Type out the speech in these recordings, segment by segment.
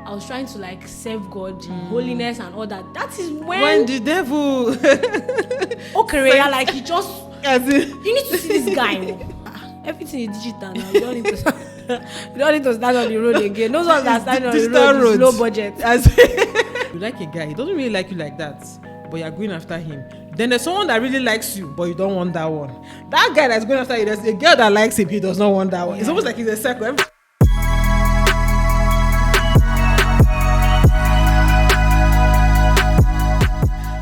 I was trying to like serve God, holiness and all that. That is When the devil okay, like he just as in, you need to see this guy. Everything is digital now. You don't need to you don't need to stand on the road again. Those ones that stand on the road is low budget. You like a guy, he doesn't really like you like that, but you're going after him. Then there's someone that really likes you, but you don't want that one. That guy that's going after you, there's a girl that likes him, he does not want that one. It's almost like it's a circle.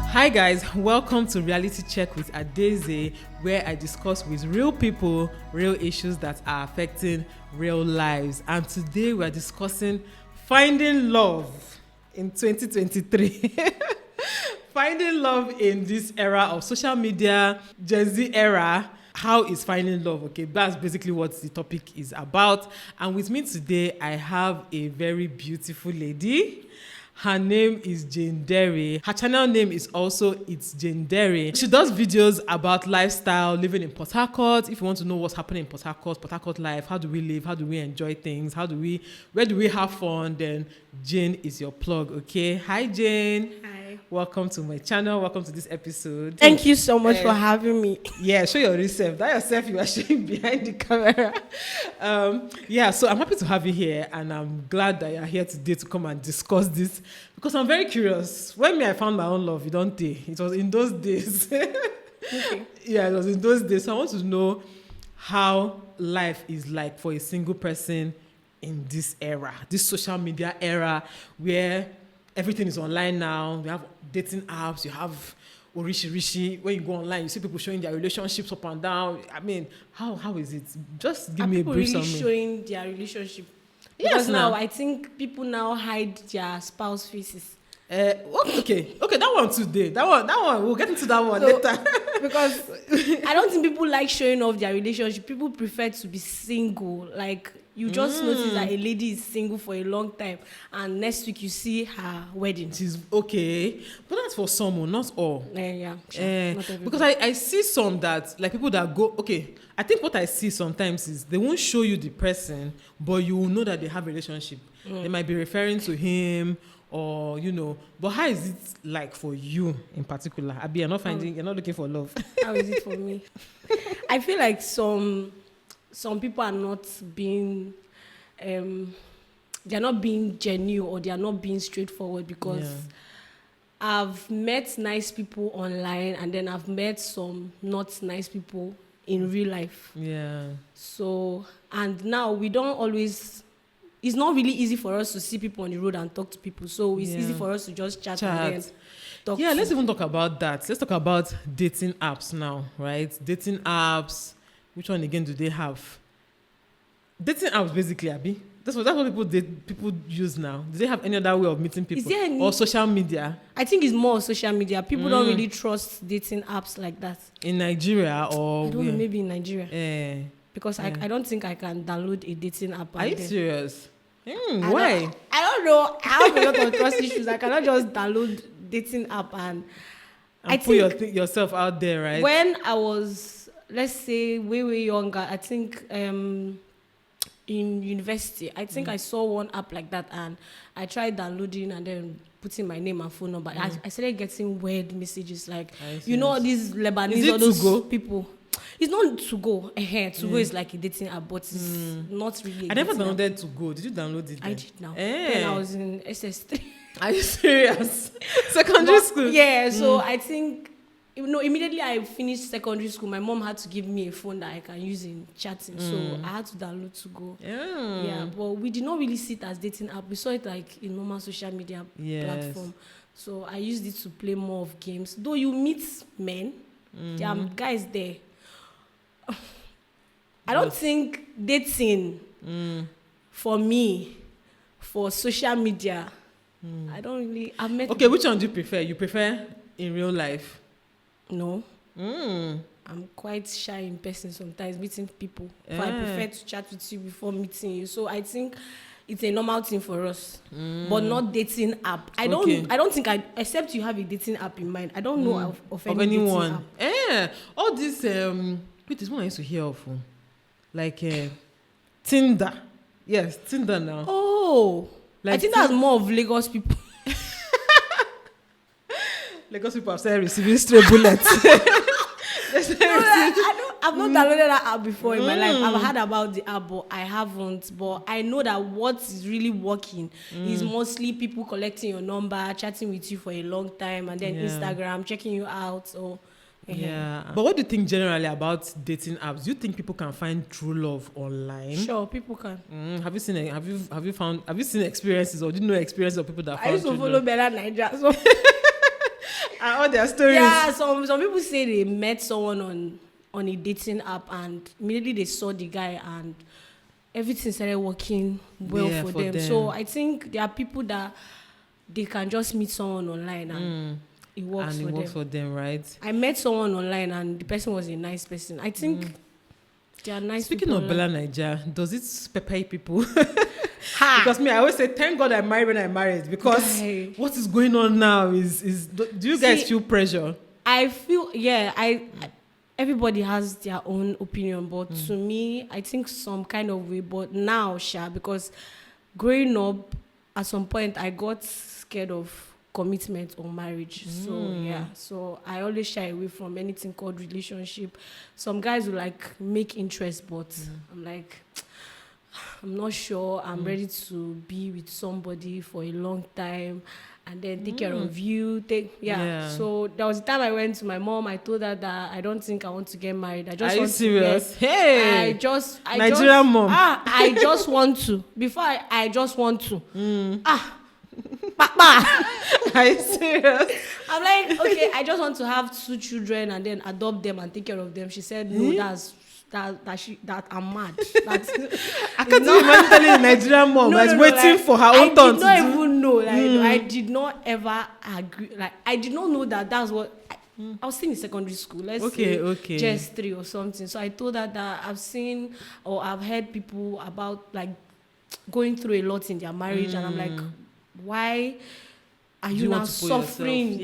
Hi guys, welcome to Reality Check with Adaeze, where I discuss with real people, real issues that are affecting real lives. And today we are discussing finding love in 2023. Finding love in this era of social media, Gen Z era. How is finding love? Okay, that's basically what the topic is about. And with me today, I have a very beautiful lady. Her name is Jideonwo. Her channel name is also It's Jideonwo. She does videos about lifestyle, living in Port Harcourt. If you want to know what's happening in Port Harcourt life, how do we live, how do we enjoy things, where do we have fun, then Jane is your plug, okay? Hi, Jane. Hi. Welcome to my channel. Welcome to this episode. Thank you so much for having me. Yeah, show your real self. That yourself you are showing behind the camera. So I'm happy to have you here, and I'm glad that you're here today to come and discuss this because I'm very curious. When I found my own love, you don't think it was in those days. Okay. Yeah, it was in those days. So I want to know how life is like for a single person in this era, this social media era where everything is online now. We have dating apps, you have Rishi. When you go online, you see people showing their relationships up and down. I mean, how is it? Just give me a brief summary. People really showing their relationship? Yes, because now I think people now hide their spouse faces. Okay, that one today. That one. We'll get into that one later. Because I don't think people like showing off their relationship. People prefer to be single. Like you just notice that a lady is single for a long time, and next week you see her wedding. She's okay, but that's for someone, not all. Yeah, sure. Not because I see some that like people that go. Okay, I think what I see sometimes is they won't show you the person, but you will know that they have a relationship. They might be referring to him. Or but how is it like for you in particular? Abi, you're not looking for love. How is it for me? I feel like some people are not being they're not being genuine, or they are not being straightforward, because I've met nice people online, and then I've met some not nice people in real life. Yeah. So, and now we don't always. It's not really easy for us to see people on the road and talk to people. So it's easy for us to just chat. And then talk. Yeah, let's even talk about that. Let's talk about dating apps now, right? Dating apps. Which one again do they have? Dating apps, basically, Abi. That's what people use now. Do they have any other way of meeting people? Is there any, or social media? I think it's more social media. People don't really trust dating apps like that. In Nigeria or I don't know, maybe in Nigeria. Because I don't think I can download a dating app. Are you serious? Why? I don't know. I have a lot of trust issues. I cannot just download dating app and I put yourself out there, right? When I was, let's say, way younger, I think in university, I think I saw one app like that, and I tried downloading and then putting my name and phone number. I started getting weird messages like, these Lebanese, all those people. It's not to go. To go is like a dating app, but it's not really. I never downloaded to go. Did you download it? I did now. When I was in SS3. Are you serious? Secondary school? Yeah, so I think, immediately I finished secondary school, my mom had to give me a phone that I can use in chatting. So I had to download to go. Yeah, but we did not really see it as dating app. We saw it like a normal social media platform. So I used it to play more of games. Though you meet men, there are guys there. I don't think dating for me, for social media, I don't really. I've met. Okay, which one do you prefer? You prefer in real life? No. I'm quite shy in person sometimes, meeting people. But I prefer to chat with you before meeting you. So I think it's a normal thing for us, but not dating app. I don't think except you have a dating app in mind. I don't know of any anyone. Dating app. All this wait, this one I used to hear of, like Tinder. Yes, Tinder now. Oh, I think that's more of Lagos people. Lagos people have started receiving stray bullets. I've not downloaded that app before in my life. I've heard about the app, but I haven't. But I know that what is really working is mostly people collecting your number, chatting with you for a long time, and then Instagram, checking you out. So, yeah. But what do you think generally about dating apps? Do you think people can find true love online? Sure, people can. Have you seen experiences, or do you know experiences of people that found I used to follow Bella Niger. So and all their stories. yeah, some people say they met someone on a dating app and immediately they saw the guy and everything started working well for them. So I think there are people that they can just meet someone online and it works for them, right? I met someone online and the person was a nice person. I think they are nice. Speaking of Bella Niger, does it pepper people? Because I always say, thank God I married when I married, because what is going on now is do you guys feel pressure? I feel everybody has their own opinion, but to me, I think some kind of way. But now, because growing up, at some point, I got scared of commitment or marriage. So I always shy away from anything called relationship. Some guys will like make interest, but I'm like, I'm not sure I'm ready to be with somebody for a long time and then take care of you. So there was a time I went to my mom. I told her that I don't think I want to get married. Are you serious? I Nigerian mom. I just want to. Before I just want to. Are you serious? I'm like, okay, I just want to have 2 children and then adopt them and take care of them. She said, no, that I'm mad. I can't even tell you a Nigerian mom is waiting for her own turn to do. I did not even know. I did not ever agree. I did not know that's what. I was still in secondary school. Let's say just 3 or something. So I told her that I've seen or I've heard people about like going through a lot in their marriage, and I'm like, why are you now suffering?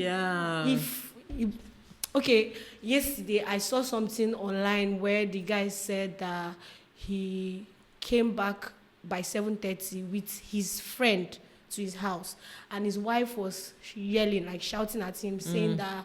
Yesterday I saw something online where the guy said that he came back by 7:30 with his friend to his house, and his wife was yelling, like shouting at him, saying that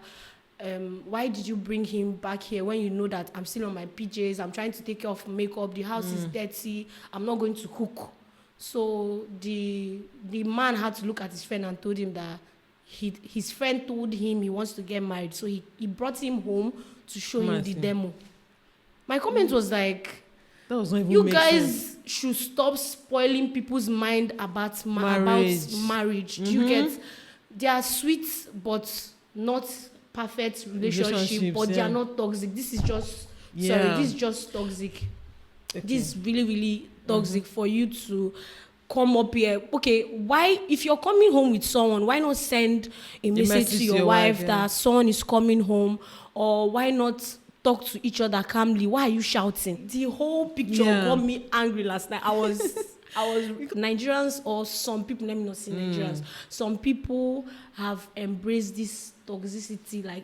why did you bring him back here when you know that I'm still on my PJs, I'm trying to take care of makeup, the house is dirty, I'm not going to cook. So the man had to look at his friend and told him that his friend told him he wants to get married. So he brought him home to show him the demo. My comment was like, that was not even you guys should stop spoiling people's mind about marriage. Do you get? They are sweet but not perfect relationship, but they are not toxic. This is just this is just toxic. This is really, really toxic for you to come up here. Okay, why, if you're coming home with someone, why not send a message to your wife that someone is coming home? Or why not talk to each other calmly? Why are you shouting? The whole picture got me angry last night. I was Nigerians, or some people, let me not say Nigerians, some people have embraced this toxicity. Like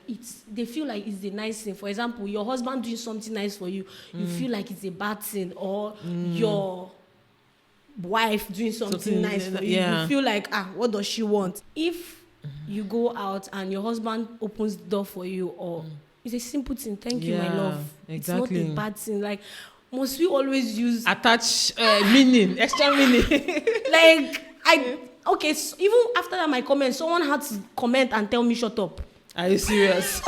they feel like it's the nice thing. For example, your husband doing something nice for you, you feel like it's a bad thing. Or your wife doing something nice for you, you feel like, what does she want? If you go out and your husband opens the door for you, or it's a simple thing, thank you, my love. Exactly. It's not a bad thing. Like, must we always use attach meaning, extra meaning? So even after that, my comment, someone had to comment and tell me shut up. Are you serious?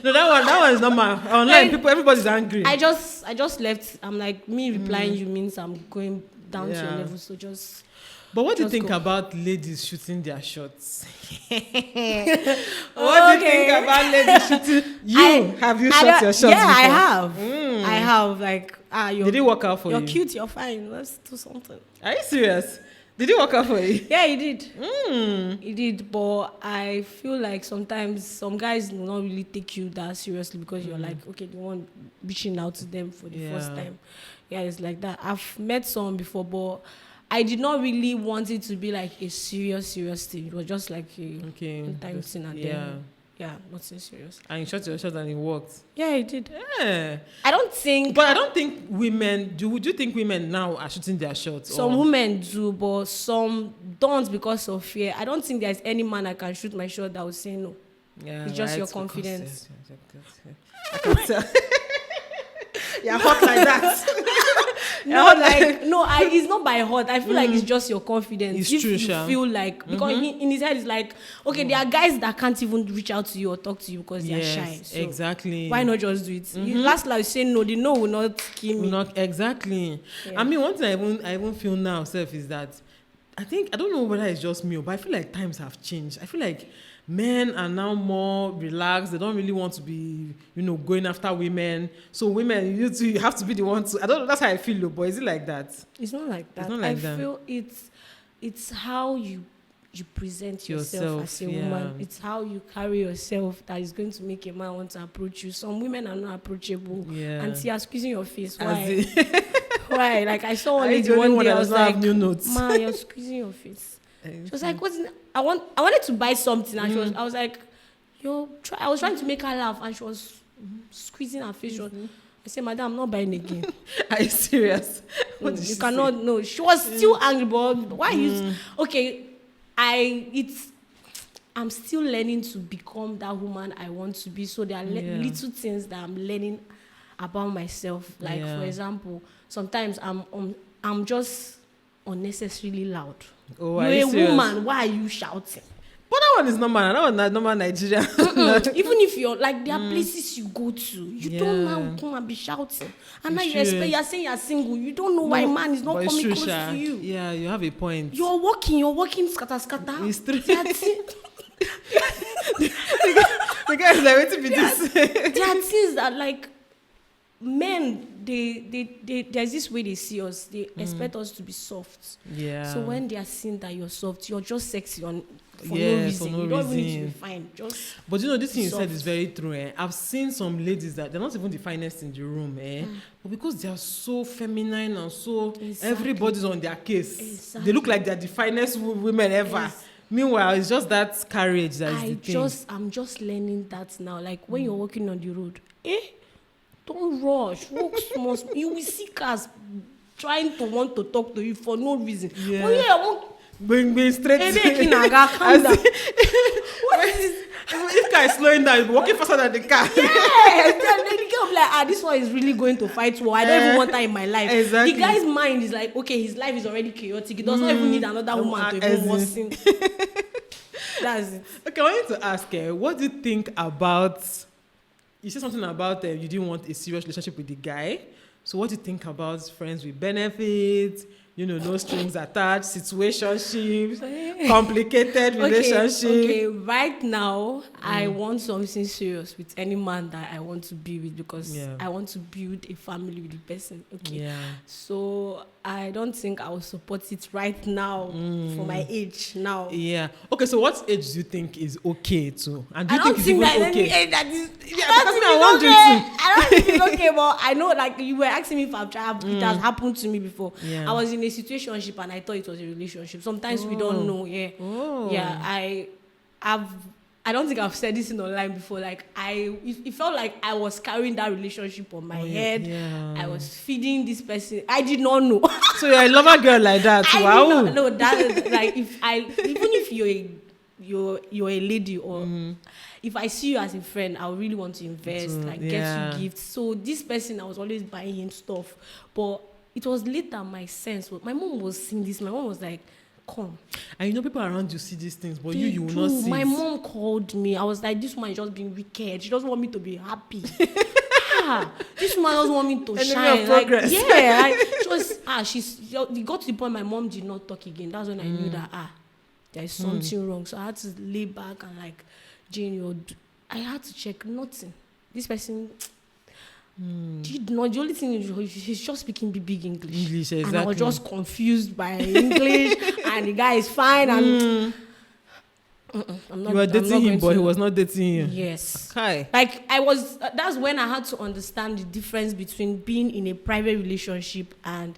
No, that one is normal. Online, people, everybody's angry. I just left. I'm like, me replying you means I'm going down to your level. So just. But what do you think about ladies shooting their shots? What do you think about ladies shooting? Have you shot your shots before? I have. I have. Like, did it work out for you? You're cute, you're fine. Let's do something. Are you serious? Did it work out for you? Yeah, he did. He did, but I feel like sometimes some guys will not really take you that seriously because you're like, okay, the one reaching out to them for the first time. Yeah, it's like that. I've met someone before, but I did not really want it to be like a serious thing. It was just like a time thing, and then Yeah, nothing serious. And you shot your shot and it worked. Yeah, it did. Yeah. I don't think. But I don't think women do. Would you think women now are shooting their shots? Some women do, but some don't because of fear. I don't think there's any man I can shoot my shot that will say no. Yeah, it's just your confidence. I can tell. You're hot like that. It's not by heart. I feel like it's just your confidence. It's if true, you Sha. feel like, because in his head it's like, okay, there are guys that can't even reach out to you or talk to you because they are shy. So exactly. why not just do it? Last you say no, the no will not kill me. Not exactly. Yeah. I mean, one thing I even feel now, self, is that I don't know whether it's just me, but I feel like times have changed. I feel like men are now more relaxed. They don't really want to be, going after women. So women, you have to be the one to. I don't know. That's how I feel, though. But is it like that? It's not like that. It's not like I that. feel it's how you present yourself as a woman. It's how you carry yourself that is going to make a man want to approach you. Some women are not approachable. Yeah. And you're squeezing your face. Why? Why? Like I saw one lady one day. I that was does not like, have new notes. "Man, you're squeezing your face." She was like, "What's?" I wanted to buy something, and I was like, I was trying to make her laugh, and she was squeezing her face. I said, "Madam, I'm not buying again." Are you serious? What did You she cannot. say? No, she was still angry, but why you? Okay, I'm still learning to become that woman I want to be. So there are little things that I'm learning about myself. Like for example, sometimes I'm just unnecessarily loud. Oh, You're a woman. Why are you shouting? But that one is normal. That one is normal Nigeria. Even if you're like, there are places you go to, you don't now come and be shouting. And now you're saying you're single. You don't know why man is not coming close to you. Yeah, you have a point. You're walking, scatter. It's true. The guy is like, waiting for this. There are things that like men, there's this way they see us. They expect us to be soft. Yeah. So when they are seeing that you're soft, you're just sexy for no reason. You don't even need to be fine. But this thing you said is very true. I've seen some ladies that they're not even the finest in the room. But because they are so feminine and so everybody's on their case. They look like they're the finest women ever. Meanwhile, it's just that courage that is the thing. I'm just learning that now. Like when you're walking on the road, don't rush. Walk small. You will see cars trying to want to talk to you for no reason. Yeah. Oh yeah, I want. Being straight to calm down. What is this? If car is slowing down, you'll be walking faster than the car. Yeah, the girl be like, this one is really going to fight war. I don't even want that in my life. Exactly. The guy's mind is like, okay, his life is already chaotic. He does not even need another woman to even worsen. That's it. Okay, I wanted to ask, what do you think about? You said something about you didn't want a serious relationship with the guy. So what do you think about friends with benefits? No strings attached, situationships, complicated relationships. Okay, right now, I want something serious with any man that I want to be with because I want to build a family with the person. Okay. Yeah. So I don't think I will support it right now for my age now. Yeah. Okay, so what age do you think is okay to? And do you I don't think it's think even that okay? any age that is. I don't think it's okay, but I know, like you were asking me if I've tried. It has happened to me before. Yeah. I was in a situationship and I thought it was a relationship. Sometimes we don't know. Yeah. Oh. Yeah. I don't think I've said this in online before. Like it felt like I was carrying that relationship on my head. Yeah. I was feeding this person. I did not know. So you're a lover girl like that. Wow. I did not know that is like even if you're a lady or if I see you as a friend, I really want to invest, get you gifts. So this person, I was always buying him stuff. But it was later my sense. My mom was seeing this. My mom was like, come. And people around you see these things, but you will not see my mom called me. I was like, this woman is just being wicked. She doesn't want me to be happy. This woman doesn't want me to shine. Progress. She was, it got to the point my mom did not talk again. That's when I knew that, there is something wrong. So I had to lay back and like, Jane, I had to check nothing. This person did not. The only thing is he's just speaking big English. Exactly. And I was just confused by English, and the guy is fine. And I'm not. You were dating him, but he was not dating you. Yes. Okay. Like I was. That's when I had to understand the difference between being in a private relationship and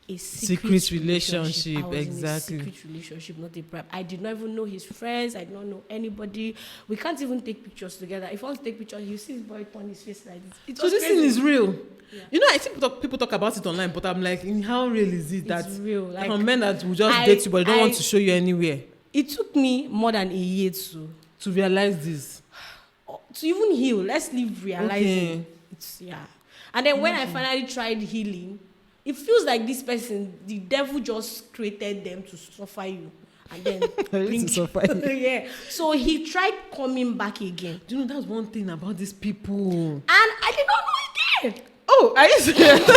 a secret relationship. I was exactly. in a secret relationship, not a private. I did not even know his friends. I did not know anybody. We can't even take pictures together. If I want to take pictures, you see his boy turn his face like this. So this thing is real. Yeah. You know, I think people talk about it online, but I'm like, how real is it that it's real? Like, from men that will just date you, but they don't want to show you anywhere? It took me more than a year to realize this. To even heal. Let's leave realizing. Okay. It's, and then when I finally tried healing, it feels like this person, the devil just created them to suffer you. And then bring to suffer you. Yeah. So he tried coming back again. Do you know that's one thing about these people? And I did not know again. Oh, are you serious?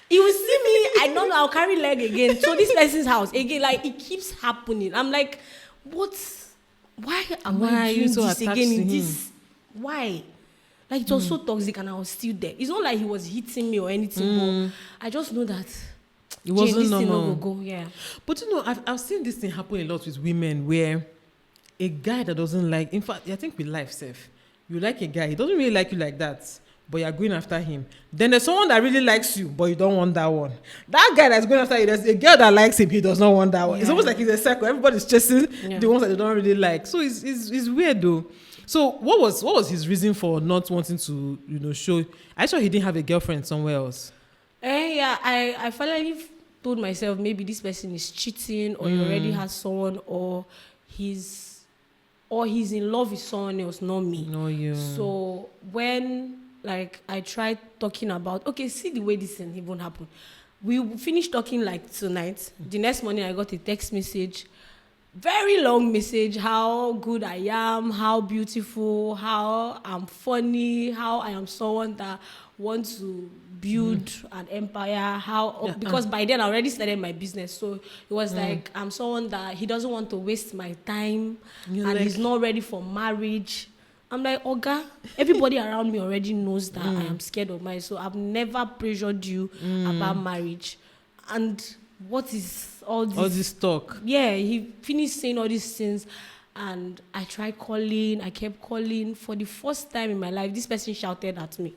He will see me, I don't know, I'll carry leg again. So this person's house again, like it keeps happening. I'm like, what? Why am I doing so this again in this? Why? Like it was so toxic and I was still there. It's not like he was hitting me or anything, but I just know that it wasn't normal. Go. Yeah. But you know, I've seen this thing happen a lot with women where a guy that doesn't like, in fact, I think with life self, you like a guy, he doesn't really like you like that, but you're going after him. Then there's someone that really likes you, but you don't want that one. That guy that's going after you, there's a girl that likes him, he does not want that one. It's almost like it's a circle. Everybody's chasing the ones that they don't really like. So it's weird though. So what was his reason for not wanting to, show? I sure he didn't have a girlfriend somewhere else. I finally told myself maybe this person is cheating, or he already has someone, or he's in love with someone else, not me. No, you. So when I tried talking about, okay, see the way this thing even happened. We finished talking tonight. The next morning I got a text message. Very long message, how good I am, how beautiful, how I'm funny, how I am someone that wants to build an empire, because by then I already started my business. So it was like, I'm someone that he doesn't want to waste my time, and he's not ready for marriage. I'm like, Oga, everybody around me already knows that I am scared of marriage, so I've never pressured you about marriage. And what is all this talk? Yeah, he finished saying all these things, and I kept calling. For the first time in my life, this person shouted at me,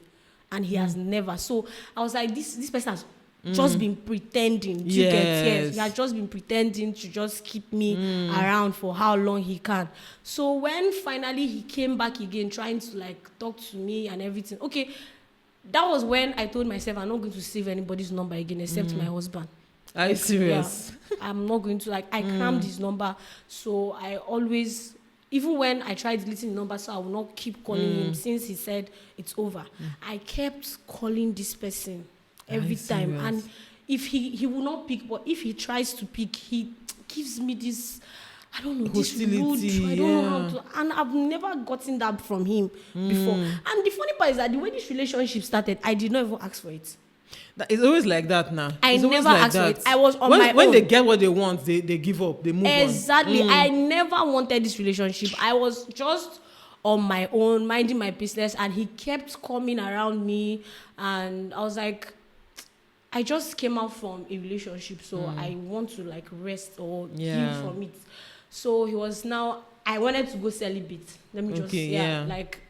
and he has never. So I was like, this person has just been pretending. He has just been pretending to just keep me around for how long he can. So when finally he came back again, trying to talk to me and everything, okay, that was when I told myself I'm not going to save anybody's number again except my husband. Are you serious? Yeah, I'm not going to I crammed his number, so I always, even when I tried deleting the number, so I will not keep calling him since he said it's over. I kept calling this person every time, and if he will not pick, but if he tries to pick, he gives me this, I don't know, hostility, this rude, I don't know how to, and I've never gotten that from him before. And the funny part is that the way this relationship started, I did not even ask for it. It's always like that now. I never asked for it. I was on my own. When they get what they want, they give up. They move on. Exactly. I never wanted this relationship. I was just on my own, minding my business, and he kept coming around me, and I was like, I just came out from a relationship, so I want to rest or heal from it. So he was now, I wanted to go celibate. Let me just,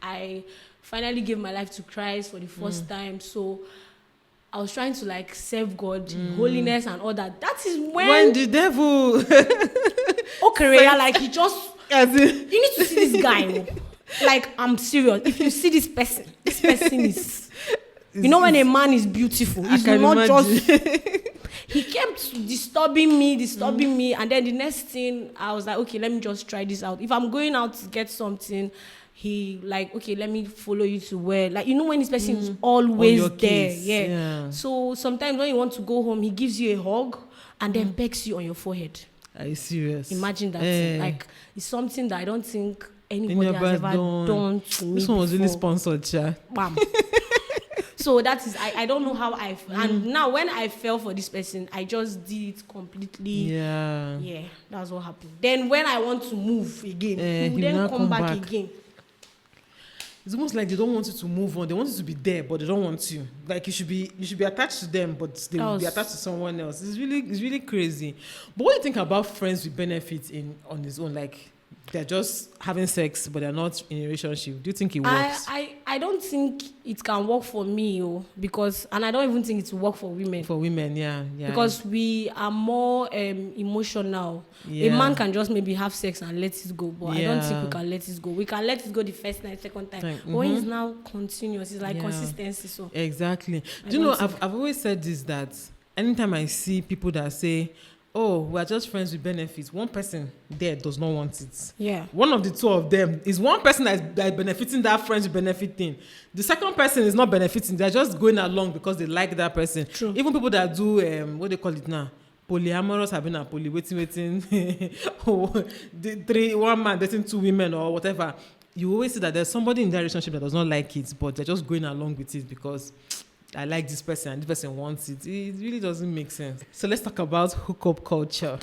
I finally gave my life to Christ for the first time. So I was trying to serve God, holiness and all that. That is when the devil he just you need to see this guy. I'm serious. If you see this person is when a man is beautiful, he's not just he kept disturbing me, and then the next thing I was like, okay, let me just try this out. If I'm going out to get something, he okay, let me follow you to where, when this person is always there. Yeah. So sometimes when you want to go home, he gives you a hug and then pecks you on your forehead. Are you serious? Imagine that. It's something that I don't think anybody has ever done to me. This one was really sponsored, Bam. So that is, I don't know how and now when I fell for this person, I just did it completely. Yeah, that's what happened. Then when I want to move again, he will then come back again. It's almost like they don't want you to move on. They want you to be there, but they don't want you. You should be attached to them, but they will be attached to someone else. It's really crazy. But what do you think about friends with benefits on his own? they're just having sex, but they're not in a relationship? Do you think it works? I don't think it can work for me, because, and I don't even think it will work for women. For women, yeah. Because we are more emotional. Yeah. A man can just maybe have sex and let it go, but I don't think we can let it go. We can let it go the first night, second time. But when it's now continuous, it's like consistency. So exactly. Do you know, I've always said this, that anytime I see people that say, oh, we're just friends with benefits, one person there does not want it. Yeah. One of the two of them is one person that is benefiting that friends with benefit thing. The second person is not benefiting. They're just going along because they like that person. True. Even people that do, what they call it now, polyamorous, having a waiting. One man dating 2 women or whatever. You always see that there's somebody in that relationship that does not like it, but they're just going along with it because I like this person and this person wants it. It really doesn't make sense. So let's talk about hookup culture.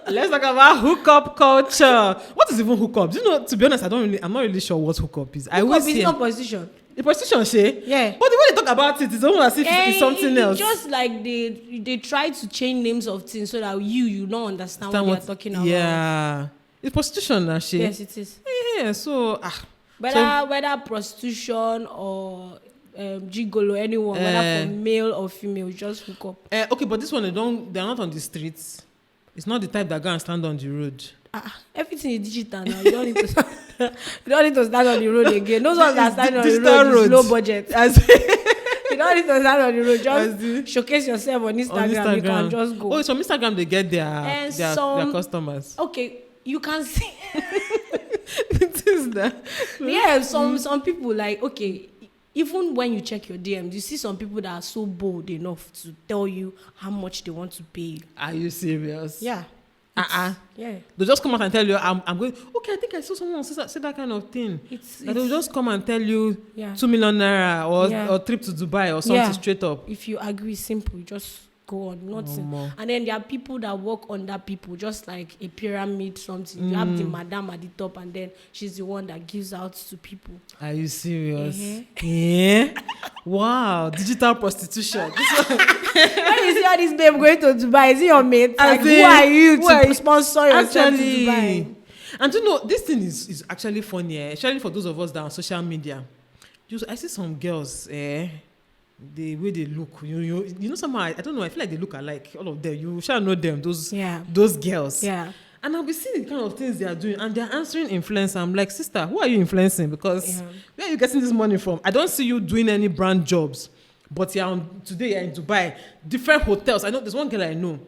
Let's talk about hookup culture. What is even hookup? Do you know, to be honest, I'm not really sure what hookup is. Hookup is not prostitution. The prostitution, Shay? Yeah. But the way they talk about it, it's almost as if it's something else. Just like they try to change names of things so that you don't understand what they're talking about. Yeah. It's prostitution, Shay. Yes, it is. Yeah, so... Whether prostitution or gigolo, anyone, whether for male or female, just hook up. Okay, but this one, they're not on the streets. It's not the type that go and stand on the road. Everything is digital now. You don't need to stand on the road again. Those ones that stand on the road is low budget. You don't need to stand on the road. Just showcase yourself on Instagram. You can just go. Oh, it's on Instagram they get their customers. Okay, you can see. It is that. Yeah, some people like, okay, even when you check your DMs, you see some people that are so bold enough to tell you how much they want to pay. Are you serious? Yeah. Yeah. They'll just come out and tell you, I'm going, okay, I think I saw someone say that kind of thing. They'll just come and tell you 2 million naira or trip to Dubai or something straight up. If you agree, simple, just go on, nothing. And then there are people that work under people, just like a pyramid, something. You have the madam at the top, and then she's the one that gives out to people. Are you serious? Yeah. Wow, digital prostitution. When you see all this babe going to Dubai, is it your mate? Like, who are you to sponsor yourself to Dubai? And you know, this thing is actually funny, especially for those of us that are on social media. I see some girls, the way they look, you know, somehow I don't know, I feel like they look alike, all of them. You shall know them, those girls. Yeah. And I'll be seeing the kind of things they are doing, and they're answering influencer. I'm like, sister, who are you influencing? Because where are you getting this money from? I don't see you doing any brand jobs, but today you're in Dubai, different hotels. I know there's one girl I know.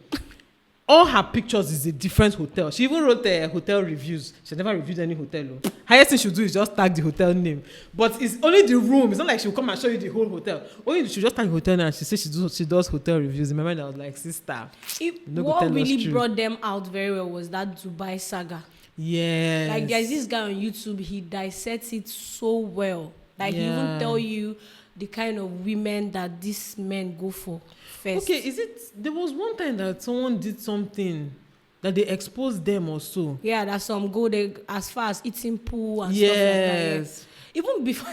All her pictures is a different hotel. She even wrote hotel reviews. She never reviewed any hotel. Highest thing she'll do is just tag the hotel name. But it's only the room. It's not like she'll come and show you the whole hotel. Only she'll just tag the hotel name and she says she does hotel reviews. In my mind, I was like, sister. What really brought them out very well was that Dubai saga. Yes. Like, there's this guy on YouTube, he dissects it so well. Like, he even tell you the kind of women that these men go for first. Okay, there was one time that someone did something that they exposed them or so. Yeah, that some go there as far as eating pool and stuff like that. Yes. Even before...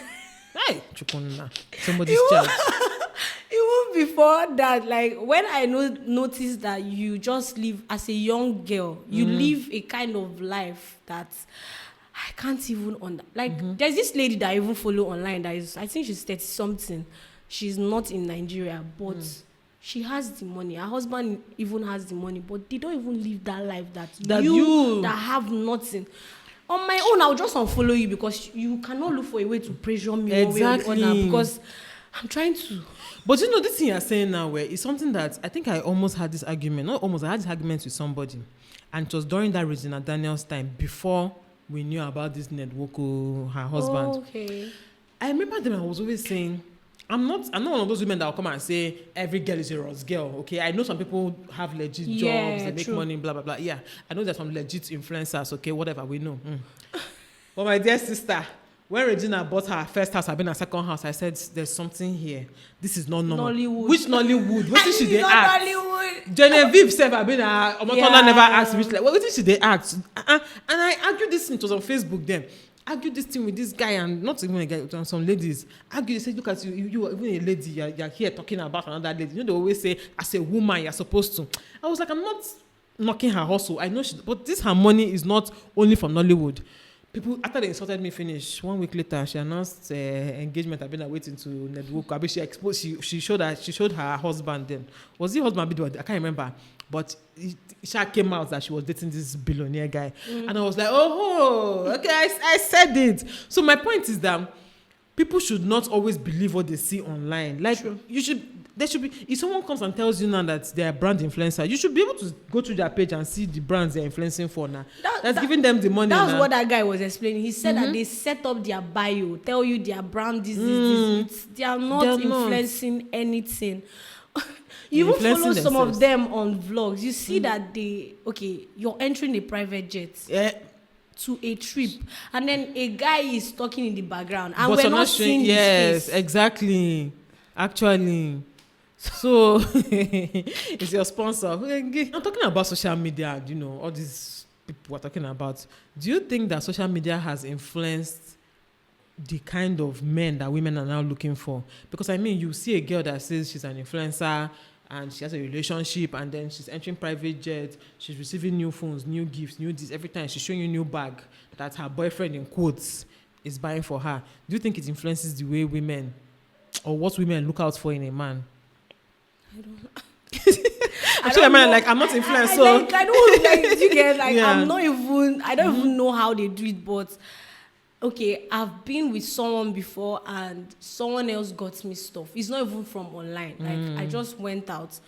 Hey, Chukuna. Somebody's child. Even before that, like, when I noticed that you just live as a young girl, you live a kind of life that... I can't even there's this lady that I even follow online that is, I think she's 30-something. She's not in Nigeria, but she has the money. Her husband even has the money, but they don't even live that life that you that have nothing. On my own, I'll just unfollow you because you cannot look for a way to pressure me exactly. one way or other, because I'm trying to. But you know, this thing you're saying now is something that I think I almost had this argument. Not almost, I had this argument with somebody. And it was during that Regina Daniels time, before we knew about this Nedwoko, her husband. Oh, okay. I remember them. I was always saying, I'm not one of those women that will come and say every girl is a Ross girl. Okay, I know some people have legit jobs, they make money, blah blah blah. Yeah, I know there's some legit influencers. Okay, whatever, we know. But my dear sister, when Regina bought her first house, I've been her second house, I said, there's something here. This is not normal. Nollywood. Which Nollywood? What did she they act? Nollywood. Genevieve said, I've been her. Omotola never asked which. What did she they act? And I argued this thing. It was on Facebook then. Argued this thing with this guy, and not even a guy, some ladies. Argued, they said, look at you are even a lady. You're here talking about another lady. You know, they always say, as a woman, you're supposed to. I was like, I'm not knocking her hustle. I know but this her money is not only from Nollywood. People, after they insulted me finish, 1 week later she announced engagement. I've been waiting to network. She exposed. She showed her husband. Then was it husband? I can't remember. But she came out that she was dating this billionaire guy, and I was like, oh, okay, I said it. So my point is that people should not always believe what they see online. Like True. There should be, if someone comes and tells you now that they're a brand influencer, you should be able to go through their page and see the brands they're influencing for now. That's giving them the money. That's what that guy was explaining. He said that they set up their bio, tell you their brand, this. They are not influencing anything. You even follow some of them on vlogs. You see that you're entering a private jet. Yeah. To a trip, and then a guy is talking in the background, and we're not seeing his face. Exactly. Actually, so it's your sponsor. I'm talking about social media. All these people are talking about. Do you think that social media has influenced the kind of men that women are now looking for? Because you see a girl that says she's an influencer and she has a relationship, and then she's entering private jet, she's receiving new phones, new gifts, new this. Every time she's showing you a new bag that her boyfriend, in quotes, is buying for her. Do you think it influences the way women, or what women look out for in a man? I don't know. Actually, I'm not influenced, so I don't you get I don't even know how they do it, but okay, I've been with someone before and someone else got me stuff. It's not even from online. Like, I just went out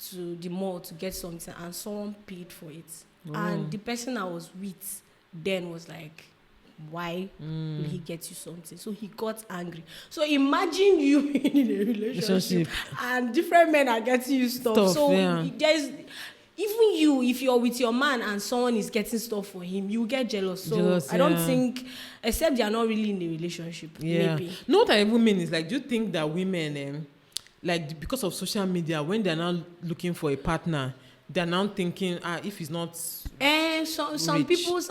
to the mall to get something and someone paid for it. And the person I was with then was like, why will he get you something? So he got angry. So imagine you in a relationship and different men are getting you stuff. So there's... Even you, if you're with your man and someone is getting stuff for him, you get jealous. So I don't think, except they are not really in a relationship. Yeah. Maybe. No, what I even mean is, like, do you think that women, because of social media, when they're now looking for a partner, they're now thinking, if he's not some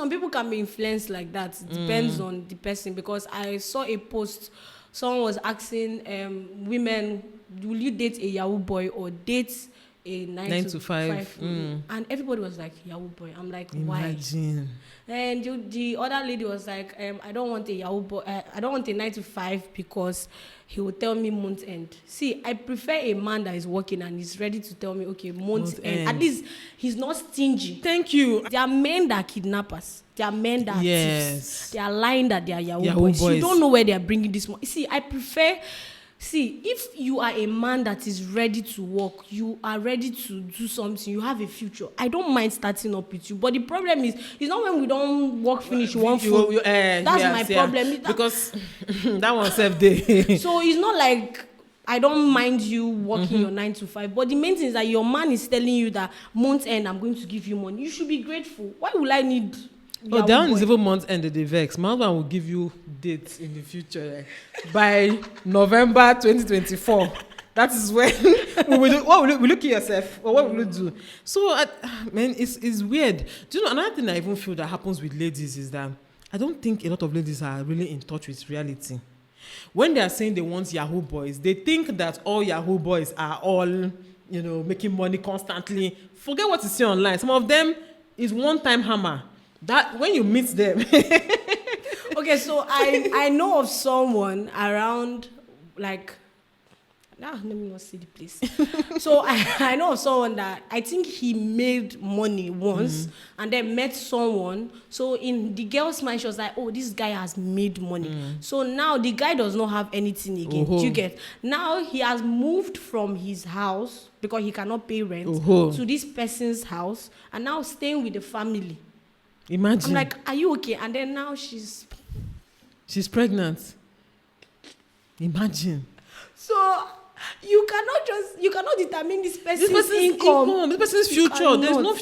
people can be influenced like that. It depends on the person. Because I saw a post, someone was asking women, will you date a Yahoo boy or date a 9 to 5 and everybody was like, Yahoo boy. I'm like, imagine. Why? And the other lady was like, I don't want a Yahoo boy. I don't want a 9 to 5 because he will tell me month end. See, I prefer a man that is working and is ready to tell me, okay, month end. At least he's not stingy. Thank you. There are men that are kidnappers. There are men that are thieves. They are lying that they are Yahoo boys. You don't know where they are bringing this money. See, I prefer... See, if you are a man that is ready to work, you are ready to do something, you have a future, I don't mind starting up with you. But the problem is, it's not when we don't work finish one food. That's my problem. Because that one self day. So it's not like I don't mind you working your 9 to 5. But the main thing is that your man is telling you that month end, I'm going to give you money. You should be grateful. Why will I need... that one is even month end the vex. My husband will give you dates in the future by November 2024. That is when will you kill yourself, or what will you do? So, it's weird. Do you know another thing I even feel that happens with ladies is that I don't think a lot of ladies are really in touch with reality. When they are saying they want Yahoo boys, they think that all Yahoo boys are all making money constantly. Forget what you see online. Some of them is one-time hammer. That when you meet them. Okay, so I know of someone around, like, let me not see the place. So I know of someone that I think he made money once and then met someone. So in the girl's mind, she was like, oh, this guy has made money. So now the guy does not have anything again. Do you get? Now he has moved from his house because he cannot pay rent to this person's house and now staying with the family. Imagine. I'm like, are you okay? And then now she's pregnant. Imagine. So you cannot determine this person's income, this person's future. There's no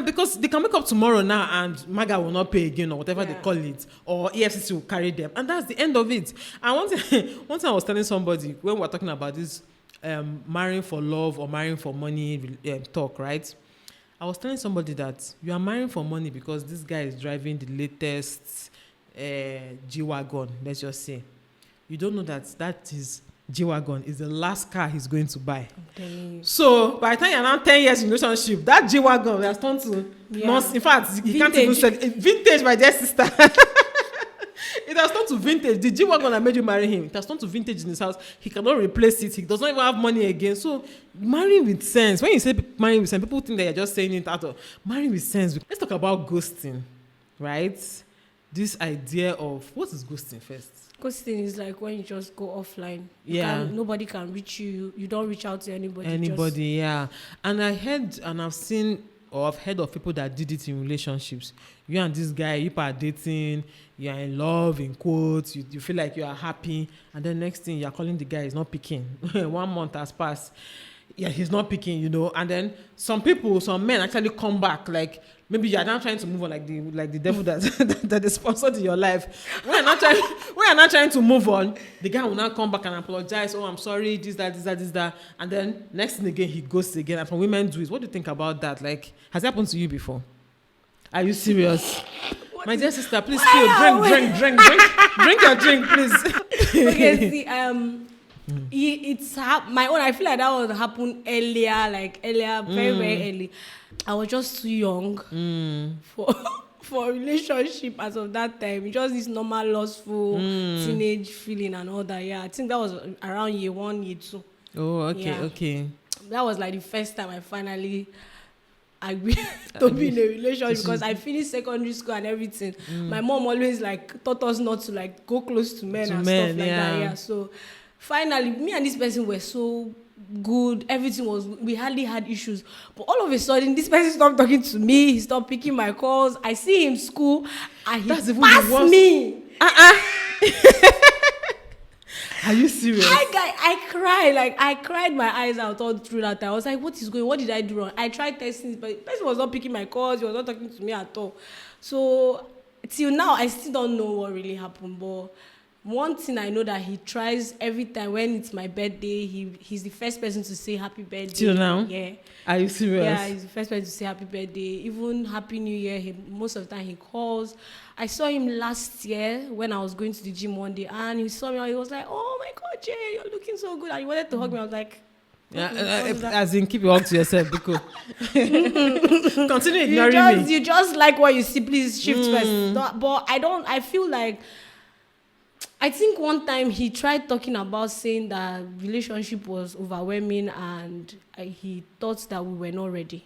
because they can wake up tomorrow now and MAGA will not pay again or whatever they call it, or EFCC will carry them, and that's the end of it. And one time I was telling somebody when we were talking about this marrying for love or marrying for money talk, right? I was telling somebody that you are marrying for money because this guy is driving the latest G-Wagon, let's just say. You don't know that is G-Wagon is the last car he's going to buy. I'm telling you. So by the time you're now 10 years in relationship, that G-Wagon has turned to in fact, you can't even say vintage, my dear sister. It has turned to vintage. The G-Wagon that made you marry him, it has turned to vintage in his house. He cannot replace it. He does not even have money again. So marrying with sense. When you say marrying with sense, people think that you're just saying it out of marrying with sense. Let's talk about ghosting, right? This idea of what is ghosting first? Ghosting is like when you just go offline. Nobody can reach you. You don't reach out to anybody. Yeah. And I heard and I've seen or I've heard of people that did it in relationships. You and this guy, you are dating, you are in love, in quotes, you feel like you are happy, and then next thing you're calling the guy, he's not picking. 1 month has passed. Yeah, he's not picking, and then some men actually come back, like maybe you're not trying to move on like the devil that is sponsored in your life. When you're not trying to move on, the guy will not come back and apologize. Oh, I'm sorry, this, that. And then next thing again, he ghosts again. And when women do it, what do you think about that? Like, has it happened to you before? Are you serious? My dear sister, please drink your drink, please. Okay, see, it's my own. I feel like that would happen earlier, very, very early. I was just too young for a relationship as of that time. It's just this normal lustful teenage feeling and all that. Yeah, I think that was around year 1, year 2. Oh, okay. That was like the first time I finally agreed to be in a relationship because I finished secondary school and everything. My mom always taught us not to go close to men stuff like that. Yeah, so finally, me and this person were so good. Everything we hardly had issues. But all of a sudden, this person stopped talking to me. He stopped picking my calls. I see him in school and he passed me. Are you serious? I cried. I cried my eyes out all through that time. I was like, what is going on? What did I do wrong? I tried texting, but the person was not picking my calls. He was not talking to me at all. So till now, I still don't know what really happened. But one thing I know that he tries every time when it's my birthday, he's the first person to say happy birthday. Till now? Yeah. Are you serious? Yeah, he's the first person to say happy birthday. Even Happy New Year, most of the time he calls. I saw him last year when I was going to the gym one day, and he saw me and he was like, oh my God, Jay, you're looking so good. And he wanted to hug me. I was like, as in keep your hug to yourself, because continue ignoring me. You just like what you see, please shift first. But I feel like, I think one time he tried talking about saying that relationship was overwhelming and he thought that we were not ready.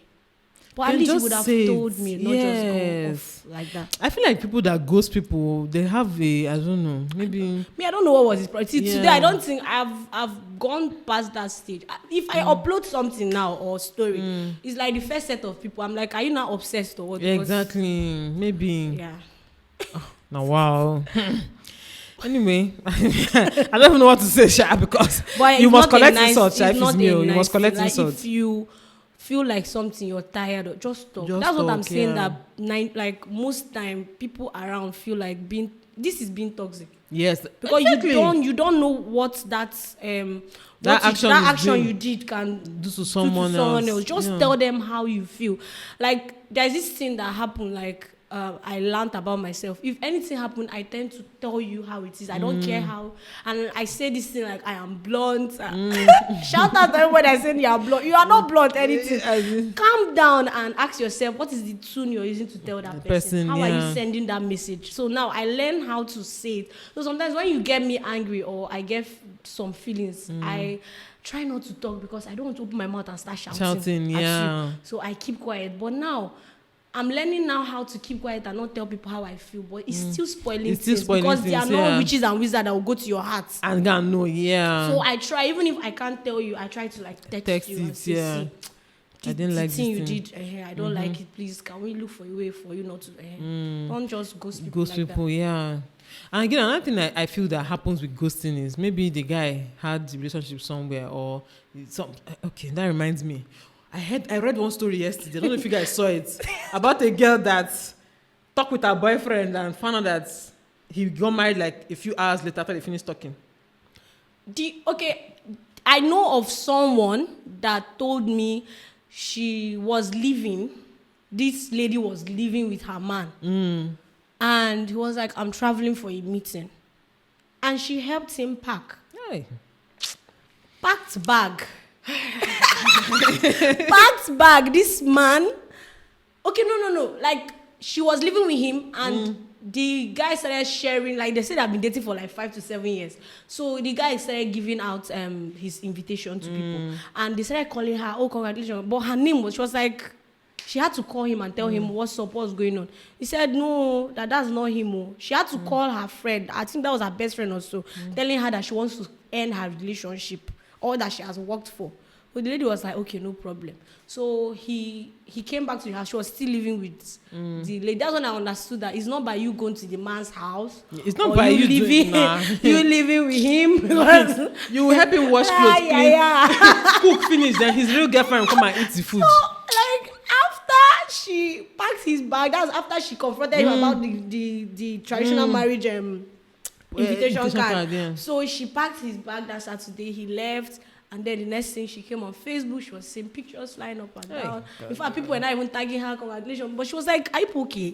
But at least he would have told me, not just go off like that. I feel like people that ghost people, they have I don't know, maybe. Me, I don't know what was his problem. Today, I don't think I've gone past that stage. If I upload something now or story, it's like the first set of people. I'm like, are you not obsessed or what? Exactly. Maybe. Yeah. Now, wow. Anyway, I don't even know what to say, Sha, because you must collect insult, Sha, if it's me. You must collect insult. If you feel like something, you're tired of, just talk. That's what I'm saying, that most time people around feel like this is being toxic. Yes, because exactly. you don't know what that action you did can do to someone else. Just tell them how you feel. Like there's this thing that happened, I learned about myself. If anything happened, I tend to tell you how it is. I don't care how. And I say this thing like I am blunt. Shout out to everybody that said you are blunt. You are not blunt anything. Calm down and ask yourself, what is the tune you're using to tell that person? How are you sending that message? So now I learn how to say it. So sometimes when you get me angry or I get some feelings, I try not to talk because I don't want to open my mouth and start shouting at you. So I keep quiet. But now I'm learning now how to keep quiet and not tell people how I feel, but it's still spoiling things because they are not witches and wizards that will go to your heart and gonna know. So I try, even if I can't tell you, I try to text you and say, I didn't like this thing you did. I don't like it. Please, can we look for a way for you not to? Don't just ghost people. And again, another thing I feel that happens with ghosting is maybe the guy had the relationship somewhere or okay, that reminds me. I read one story yesterday. I don't know if you guys saw it, about a girl that talked with her boyfriend and found out that he got married like a few hours later after they finished talking. I know of someone that told me she was leaving. This lady was leaving with her man. And he was like, I'm traveling for a meeting. And she helped him pack. Hey. packed bag. Packed bag. This man. Okay, no. Like, she was living with him, and the guy started sharing. Like, they said I've been dating for like 5 to 7 years. So the guy started giving out his invitation to people, and they started calling her, "Oh, congratulations!" But her name was. She was like, she had to call him and tell him what's going on. He said, "No, that's not him." Oh. She had to call her friend. I think that was her best friend also, telling her that she wants to end her relationship or that she has worked for. But the lady was like, "Okay, no problem." So he came back to the house. She was still living with the lady. That's when I understood that it's not by you going to the man's house. It's not by you living. You living with him. Because you will help him wash clothes, clean, cook, finish. Then his real girlfriend will come and eat the food. So, like, after she packed his bag, that's after she confronted him about the traditional marriage invitation card. Yeah. So she packed his bag that Saturday. He left. And then the next thing, she came on Facebook. She was seeing pictures flying up and down. In fact, people were not even tagging her congratulations. But she was like, "Are you okay?"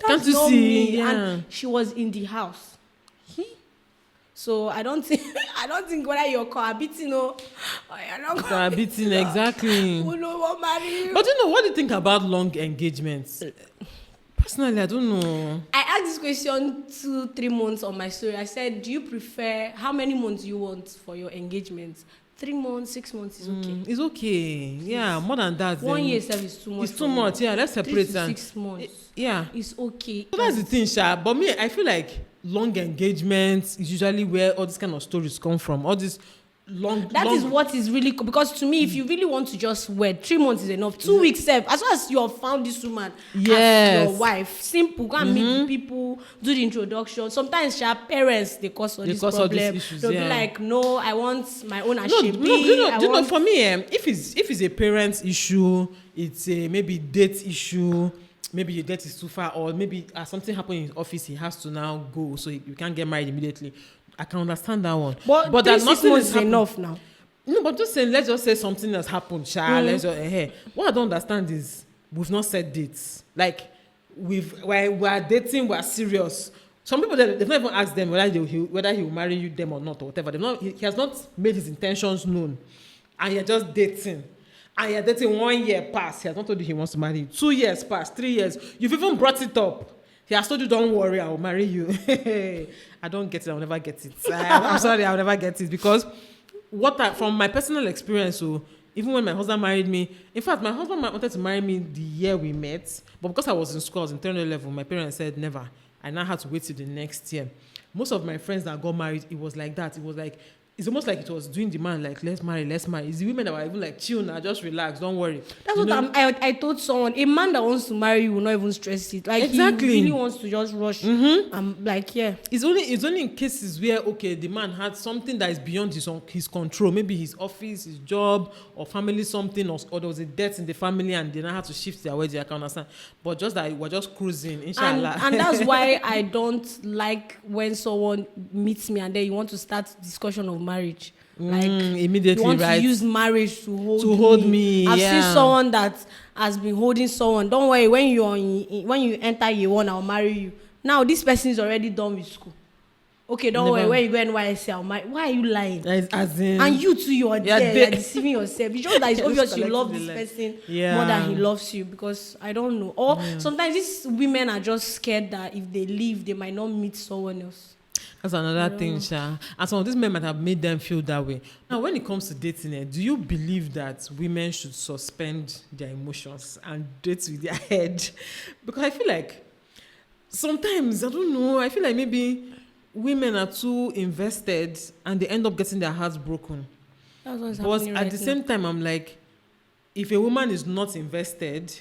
Can't you see? Me. Yeah. And she was in the house. So I don't think whether you're cohabiting or you're not cohabiting, exactly. Who know what marry you? But what do you think about long engagements? Personally, I don't know. I asked this question 2-3 months on my story. I said, "Do you prefer, how many months you want for your engagement? 3 months, 6 months is okay." It's okay. Yeah, more than that. 1 year itself is too much. It's too much. Yeah, let's separate 3 to 6 months. Yeah, it's okay. So that's the thing, Sha. But me, I feel like long engagements is usually where all these kind of stories come from. All this That is what is really because to me, if you really want to just wed, 3 months is enough. 2 weeks serve. As long as you have found this woman as your wife, simple. Go and meet the people, do the introduction. Sometimes your parents they cause all this problem. They'll be like, "No, I want my own Ashebi." For me, if it's a parents issue, it's a maybe date issue. Maybe your date is too far, or maybe something happened in his office, he has to now go, so you can't get married immediately. I can understand that one. But that nothing is enough now. No, but just saying, let's just say something has happened, let's just, what I don't understand is we've not set dates. Like, we're dating, we're serious. Some people, they've not even asked them whether he will marry you, them or not, or whatever. He has not made his intentions known. And you're just dating. And you're dating 1 year past. He has not told you he wants to marry you. 2 years past, 3 years. You've even brought it up. He has told you, "Don't worry, I will marry you." I don't get it. I'll never get it. I'm sorry, I'll never get it. Because from my personal experience, so even when my husband married me, in fact, my husband wanted to marry me the year we met. But because I was in school, I was in 300 level, my parents said never. I now had to wait till the next year. Most of my friends that got married, it was like that. It was like, it's almost like it was doing the man, like, let's marry. It's the women that were even like, chill now, just relax, don't worry. That's what I told someone. A man that wants to marry you will not even stress it. Like, exactly. He really wants to just rush. Like, yeah. It's only in cases where, okay, the man had something that is beyond his control. Maybe his office, his job, or family something, or there was a death in the family and they now had to shift their wedding, I can understand. But just that we're just cruising, inshallah. And that's why I don't like when someone meets me and then you want to start discussion of marriage. Like, immediately, you want right? to use marriage to hold me. I've seen someone that has been holding someone. Don't worry, when you enter year 1, I'll marry you. Now this person is already done with school. Okay, don't worry, when you go NYSC, I'll marry. Why are you lying? And you too, you're deceiving yourself. It's just that it's obvious you love this person more than he loves you, because I don't know. Or sometimes these women are just scared that if they leave, they might not meet someone else. That's another thing, Sha. And some of these men might have made them feel that way. Now, when it comes to dating, do you believe that women should suspend their emotions and date with their head? Because I feel like sometimes, I don't know, I feel like maybe women are too invested and they end up getting their hearts broken. That's what's but happening at the same time, I'm like, if a woman is not invested,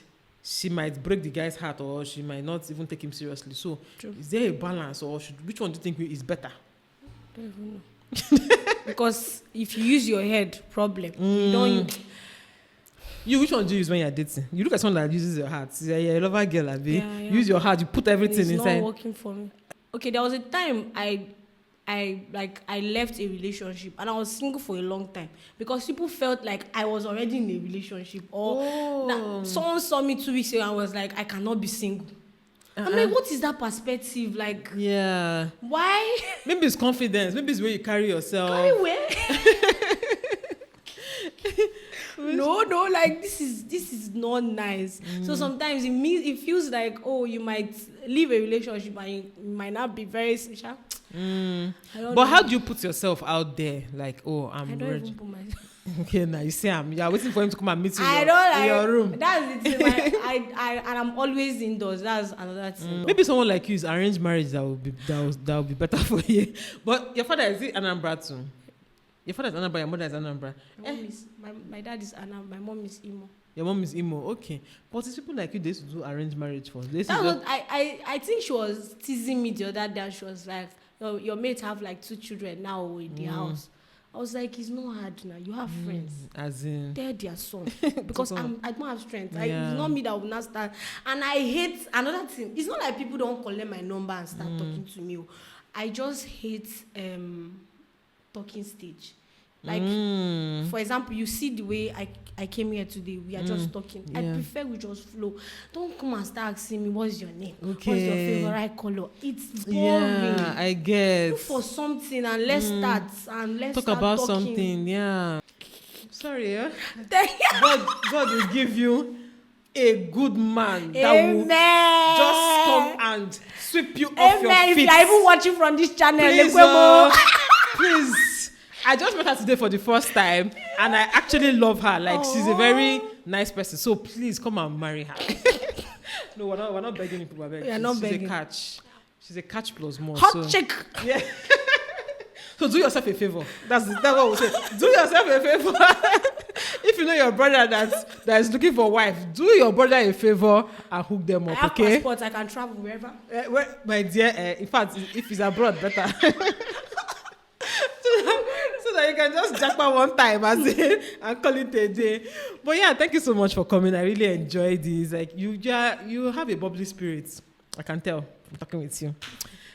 she might break the guy's heart, or she might not even take him seriously. So, is there a balance, or which one do you think is better? I don't even know. Because if you use your head, problem. Which one do you use when you're dating? You look at someone that uses your heart. You're a lover girl, Abi. Use your heart. You put everything inside. It's not working for me. Okay, there was a time I left a relationship and I was single for a long time because people felt like I was already in a relationship, or someone saw me 2 weeks ago and was like, I cannot be single. I'm like, what is that perspective? Like, yeah. Why? Maybe it's confidence. Maybe it's the way you carry yourself. Carry where? No, like this is not nice. So sometimes it feels like, oh, you might leave a relationship and you might not be very social. But how do you put yourself out there? Like, oh, I don't ready. even put myself. Okay, now you see, you're waiting for him to come and meet you I in don't your room. That's the thing. And I'm always indoors. That's another thing. Maybe someone like you is arranged marriage that will be better for you. But your father is it Anambra too? Your father is Anambra. Your mother is Anambra. My dad is Anambra. My mom is Imo. Your mom is Imo. Okay, but it's people like you they used to do arranged marriage for. I think she was teasing me the other day. She was like, your mates have like 2 children now in the house. I was like, it's not hard now. You have friends. As in, They're their son. Because I don't have strength. It's not me that will not start. And I hate another thing. It's not like people don't collect my number and start talking to me. I just hate talking stage. Like, for example, you see the way I came here today. We are just talking. I prefer we just flow. Don't come and start asking me, what's your name? Okay. What's your favorite color? It's boring. Yeah, I guess. Look for something and let's start. And let's talk start about talking. something. Yeah. Sorry, yeah. God will give you a good man that will just come and sweep you off your feet. If you are even watching from this channel, please. I just met her today for the first time, and I actually love her. Like, she's a very nice person. So please come and marry her. No, we're not begging people. She's a catch. She's a catch plus more. Hot chick. Yeah. So do yourself a favor. That's what we say. Do yourself a favor. If you know your brother that is looking for a wife, do your brother a favor and hook them up. I have okay? passports. I can travel wherever. My dear, in fact, if he's abroad, better. So that you can just jackpot one time and call it a day. But yeah, thank you so much for coming. I really enjoyed this. Like you have a bubbly spirit. I can tell from talking with you.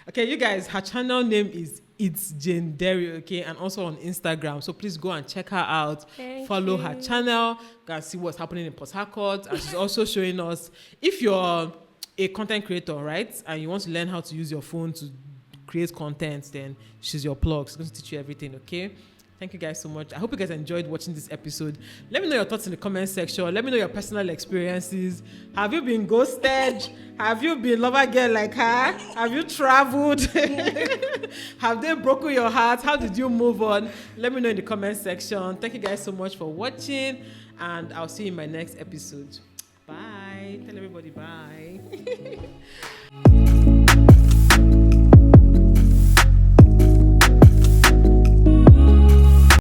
Okay, you guys, her channel name is It's Jane Derry, okay, and also on Instagram. So please go and check her out. Follow her channel. Go and see what's happening in Port Harcourt. And she's also showing us, if you're a content creator, right, and you want to learn how to use your phone to create content, then she's your plug. She's going to teach you everything, okay? Thank you guys so much. I hope you guys enjoyed watching this episode. Let me know your thoughts in the comment section. Let me know your personal experiences. Have you been ghosted? Have you been lover girl like her? Have you traveled? Have they broken your heart? How did you move on? Let me know in the comment section. Thank you guys so much for watching, and I'll see you in my next episode. Bye. Tell everybody bye.